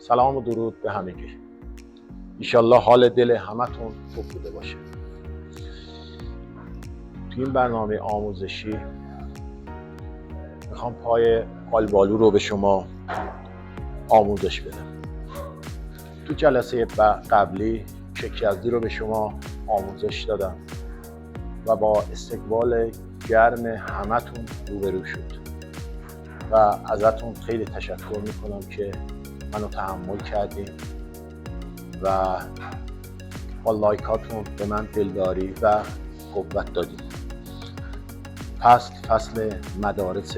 سلام و درود به همگی. ایشالله حال دل همتون خوب بوده باشه. تو این برنامه آموزشی میخوام پای آلبالو رو به شما آموزش بدم. تو جلسه قبلی چکیزدی رو به شما آموزش دادم و با استقبال گرم همتون روبرو شد و ازتون خیلی تشکر میکنم که منو تحمل کردیم و با لایکاتون به من دلداری و قوت دادیم. فصل مدارس،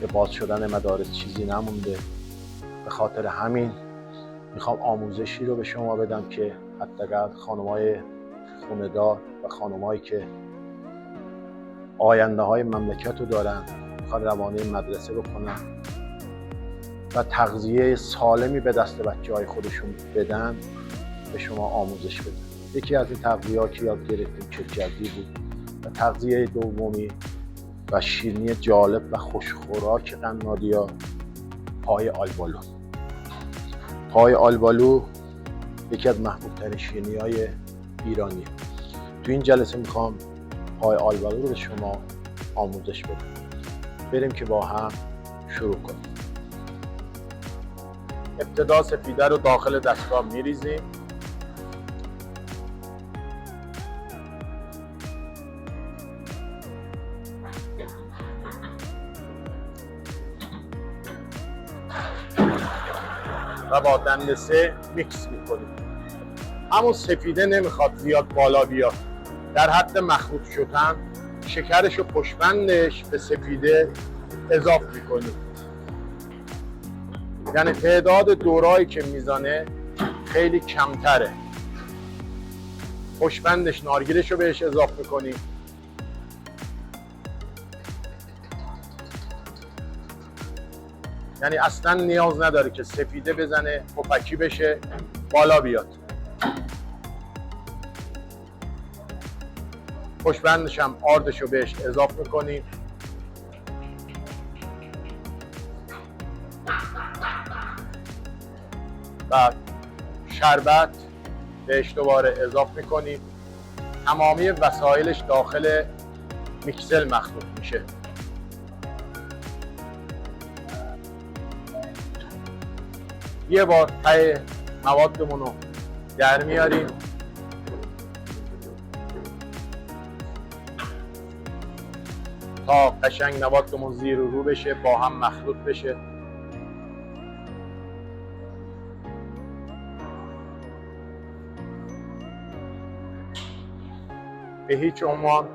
به باز شدن مدارس چیزی نمونده. به خاطر همین میخوام آموزشی رو به شما بدم که حداقل خانم‌های خونه‌دار و خانم‌هایی که آینده های مملکت رو دارن میخوان روانه مدرسه بکنن و تغذیه سالمی به دست بچه‌های خودشون بدن، به شما آموزش بدن. یکی از این تغذیه‌ها که یاد گرفتیم چکیزدی بود و تغذیه دومی و شیرینی جالب و خوشخوراک قنادی‌ها پای آلبالو. پای آلبالو یکی از محبوب‌ترین شیرینی‌های ایرانیه. تو این جلسه میخوام پای آلبالو رو به شما آموزش بدم. بریم که با هم شروع کنیم. ابتدا سفیده رو داخل دستگاه میریزیم. و با دندسه میکس میکنیم. همون سفیده نمیخواد زیاد بالا بیاد، در حد مخلوط شدن شکرش و پشتبندش به سفیده اضافه میکنیم. یعنی تعداد دورایی که میزانه خیلی کمتره. پشتبندش نارگیلش رو بهش اضافه میکنیم. یعنی اصلا نیاز نداره که سفیده بزنه پفکی بشه بالا بیاد. پشتبندش هم آردش رو بهش اضافه میکنیم. بعد شربت بهش دوباره اضافه میکنیم. تمامی وسایلش داخل میکسل مخلوط میشه. یه بار ته موادمون رو در میاریم. تا قشنگ موادمون زیر و رو بشه، با هم مخلوط بشه. به هیچ عنوان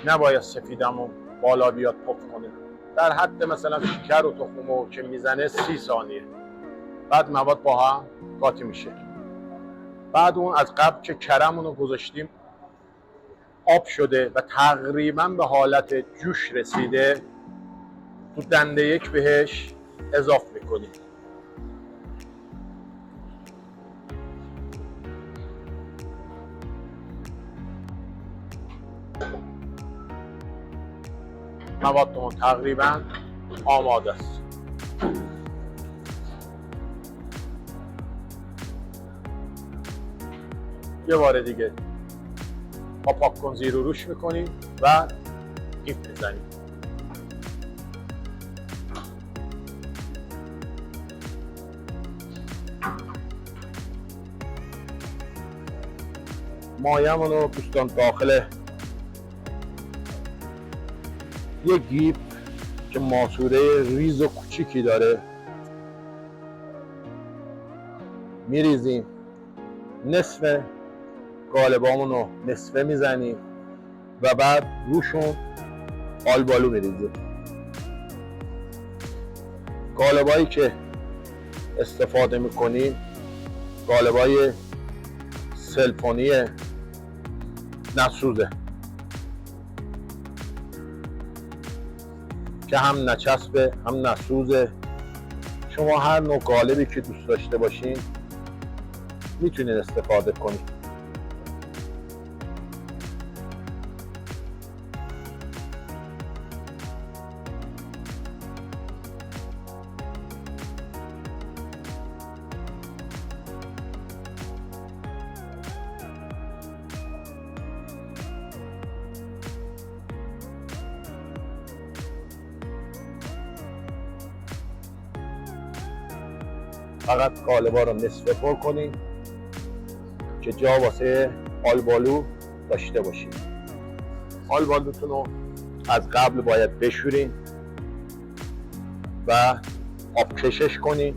نباید سفیدمون بالا بیاد پف کنه. در حد مثلا شکر و تخمو که میزنه 30 ثانیه. بعد مواد با هم قاطی میشه. بعد اون از قبل که کرمون رو گذاشتیم آب شده و تقریبا به حالت جوش رسیده، تو دنده یک بهش اضافه میکنیم. موادمون تقریبا آماده است. یه بار دیگه با پاک کن زیر و روش میکنیم و قیف میزنیم. مایه‌مون رو دوستان داخل یه گیب که ماسوره ریز و کوچیکی داره میریزیم. نصف قالبامون رو نصفه میزنیم و بعد روشون آلبالو میریزیم. قالبایی که استفاده میکنیم قالبای سلفونی نسوزه که هم نچسبه هم نسوزه. شما هر نوع قالبی که دوست داشته باشین میتونید استفاده کنید. فقط قالبا رو نصف پر کنید که جا واسه آلبالو داشته باشید. آلبالوتون رو از قبل باید بشورین و آب کشش کنین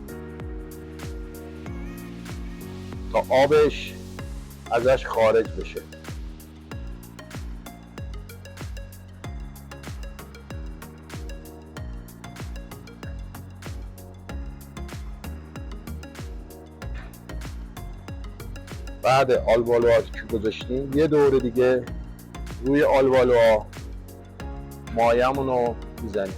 تا آبش ازش خارج بشه. بعد آلبالوها که گذاشتیم یه دور دیگه روی آلبالوها مایمون رو میزنیم.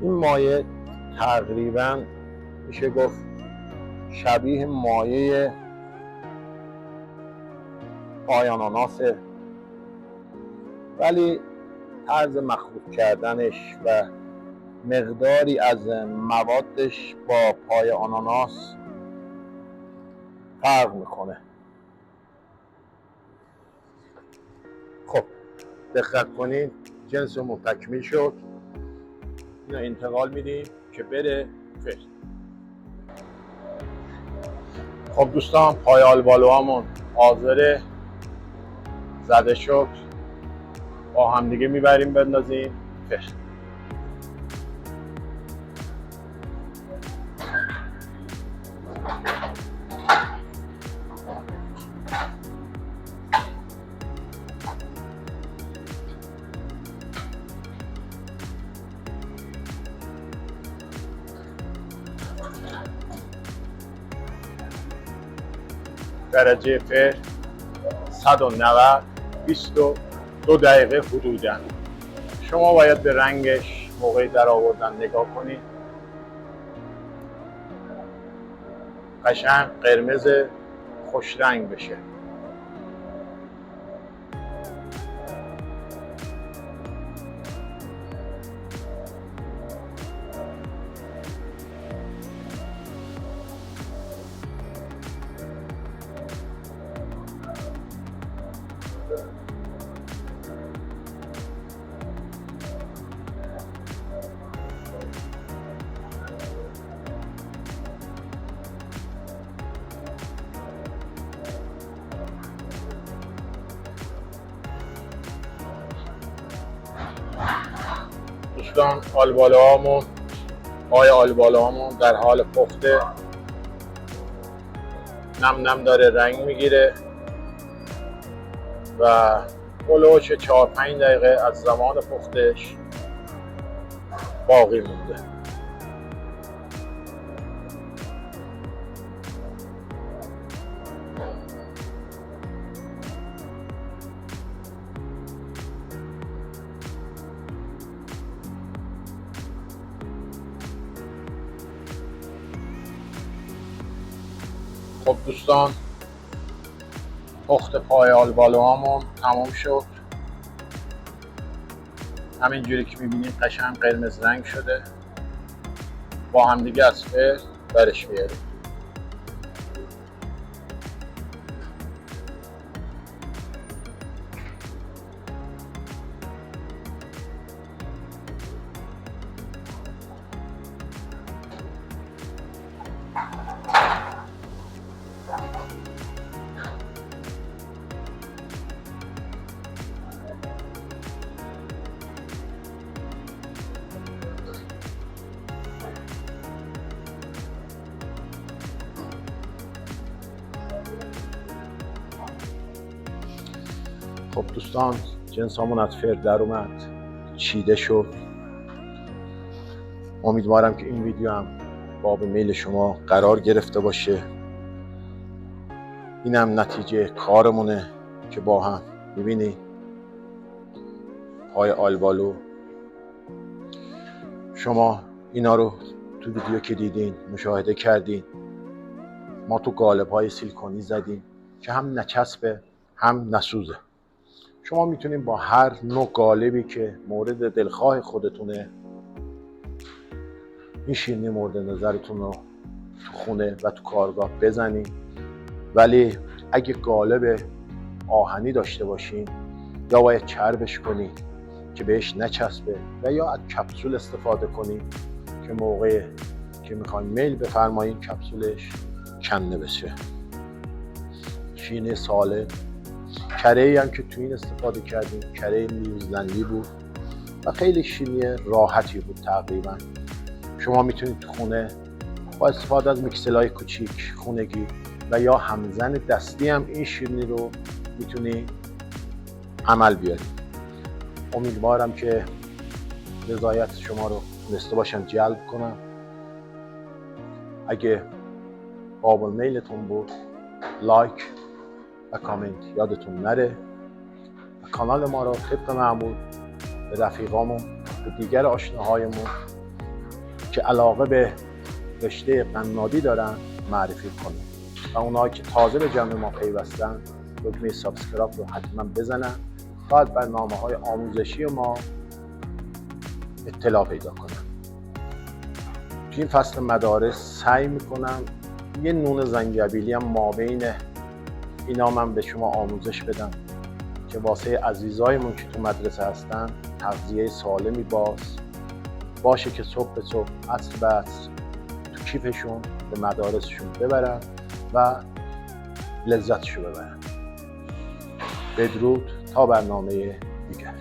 این مایه تقریبا میشه گفت شبیه مایه پای آناناسه، ولی طرز مخلوط کردنش و مقداری از موادش با پای آناناس فرق میکنه. خب دقت کنید، جنسمون تکمیل شد. اینو انتقال میدیم که بره فرن. خب دوستان، پای آلبالوهامون حاضره، زده شد. با همدیگه میبریم بندازیم فرن. درجه فرن 190 22 دقیقه حدوداً. شما باید به رنگش موقع در آوردن نگاه کنید. قشنگ قرمز خوش رنگ بشه. دوستان، پای آلبالوهامون در حال پخته، نم نم داره رنگ میگیره و هلوش 4-5 دقیقه از زمان پختش باقی مونده. خب دوستان، پخت پای آلبالوهامون تمام شد. همینجوری که میبینید قشنگ قرمز رنگ شده. با همدیگه از فرن برش میاریم. خب دوستان، جنس همون از فرن در اومد، چیده شد. امیدوارم که این ویدیو هم باب میل شما قرار گرفته باشه. اینم نتیجه کارمونه که با هم میبینی پای آلبالو. شما اینا رو تو ویدیو که دیدین مشاهده کردین ما تو قالب‌های سیلیکونی زدیم که هم نچسبه هم نسوزه. شما میتونید با هر نوع قالبی که مورد دلخواه خودتونه این شیرینی مورد نظرتون رو تو خونه و تو کارگاه بزنید، ولی اگه قالب آهنی داشته باشین یا باید چربش کنید که بهش نچسبه و یا از کپسول استفاده کنید که موقع که میخواین میل بفرمایید کپسولش کنده بشه. شیرینی سالم، کره‌ای هم که تو این استفاده کردیم کره نیوزلندی بود و خیلی شیرینی راحتی بود تقریبا. شما میتونید تو خونه با استفاده از میکسل‌های کوچیک خونگی و یا همزن دستی هم این شیرینی رو میتونی عمل بیارید. امیدوارم که رضایت شما رو تونسته باشم جلب کنم. اگه قابل میلتون بود لایک و کامنت یادتون نره و کانال ما رو طبق معمول به رفیقامون به دیگر آشناهایمون که علاقه به رشته قنادی دارن معرفی کنیم و اونایی که تازه به جمع ما پیوستن دکمه سابسکرایب رو حتما بزنن تا از برنامه‌های آموزشی ما اطلاع پیدا کنن. تو این فصل مدارس سعی میکنم یه نون زنجبیلی هم مابین اینا من به شما آموزش بدم که واسه عزیزایمون که تو مدرسه هستن تغذیه سالمی باشه که صبح به صبح عصر به عصر تو کیفشون به مدارسشون ببرن و لذتشو ببرن. بدرود تا برنامه دیگر.